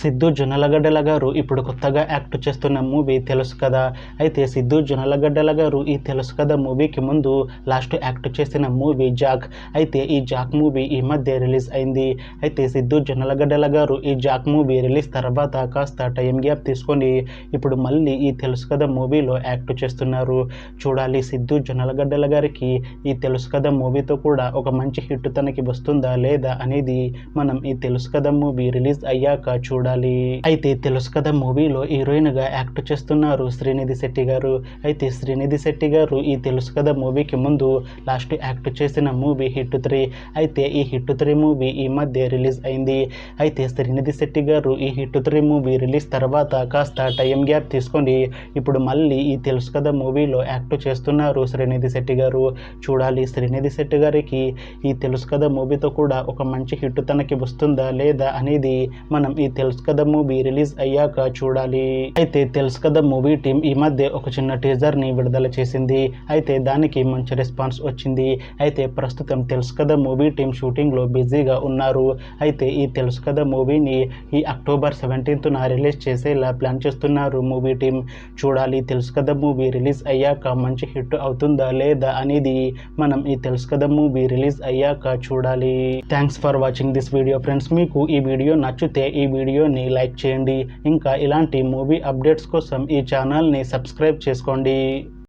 సిద్ధు జొన్నలగడ్డల గారు ఇప్పుడు కొత్తగా యాక్ట్ చేస్తున్న మూవీ తెలుసు కదా. అయితే సిద్ధు జొన్నలగడ్డల గారు ఈ తెలుసు కదా మూవీకి ముందు లాస్ట్ యాక్ట్ చేసిన మూవీ జాక్. అయితే ఈ జాక్ మూవీ ఈ మధ్య రిలీజ్ అయింది. అయితే సిద్ధు జొన్నలగడ్డల గారు ఈ జాక్ మూవీ రిలీజ్ తర్వాత కాస్త టైం గ్యాప్ తీసుకొని ఇప్పుడు మళ్ళీ ఈ తెలుసు కదా మూవీలో యాక్ట్ చేస్తున్నారు. చూడాలి సిద్ధు జొన్నలగడ్డల గారికి ఈ తెలుసు కదా మూవీతో కూడా ఒక మంచి హిట్ తనకి వస్తుందా లేదా అనేది మనం ఈ తెలుసు కదా మూవీ రిలీజ్ అయ్యాక చూడాలి. అయితే తెలుసు కదా మూవీలో హీరోయిన్ గా యాక్ట్ చేస్తున్నారు శ్రీనిధి శెట్టి గారు. అయితే శ్రీనిధి శెట్టి గారు ఈ తెలుసు కదా మూవీకి ముందు లాస్ట్ యాక్ట్ చేసిన మూవీ హిట్ 3. అయితే ఈ హిట్ 3 మూవీ ఈ మధ్య రిలీజ్ అయింది. అయితే శ్రీనిధి శెట్టి గారు ఈ హిట్ 3 మూవీ రిలీజ్ తర్వాత కాస్త టైం గ్యాప్ తీసుకొని ఇప్పుడు మళ్ళీ ఈ తెలుసు కదా మూవీలో యాక్ట్ చేస్తున్నారు శ్రీనిధి శెట్టి గారు. చూడాలి శ్రీనిధి శెట్టి గారికి ఈ తెలుసు కదా మూవీతో కూడా ఒక మంచి హిట్ తనకి వస్తుందా లేదా అనేది మనం ఈ తెలుసు కదా మూవీ రిలీజ్ అయ్యాక చూడాలి. అయితే తెలుసు కదా మూవీ టీం ఈ మధ్య ఒక చిన్న టీజర్ ని విడుదల చేసింది. అయితే దానికి మంచి రెస్పాన్స్ వచ్చింది. అయితే ప్రస్తుతం తెలుసు కదా మూవీ టీం షూటింగ్ లో బిజీగా ఉన్నారు. అయితే ఈ తెలుసు కదా మూవీని ఈ అక్టోబర్ 17th రిలీజ్ చేసేలా ప్లాన్ చేస్తున్నారు మూవీ టీం. చూడాలి తెలుసు కదా మూవీ రిలీజ్ అయ్యాక మంచి హిట్ అవుతుందా లేదా అనేది మనం ఈ తెలుసు కదా మూవీ రిలీజ్ అయ్యాక చూడాలి. Thanks for watching this video friends. మీకు ఈ వీడియో నచ్చితే ఈ వీడియోని లైక్ చేయండి. ఇంకా ఇలాంటి మూవీ అప్డేట్స్ కోసం ఈ ఛానల్ని సబ్స్క్రైబ్ చేసుకోండి.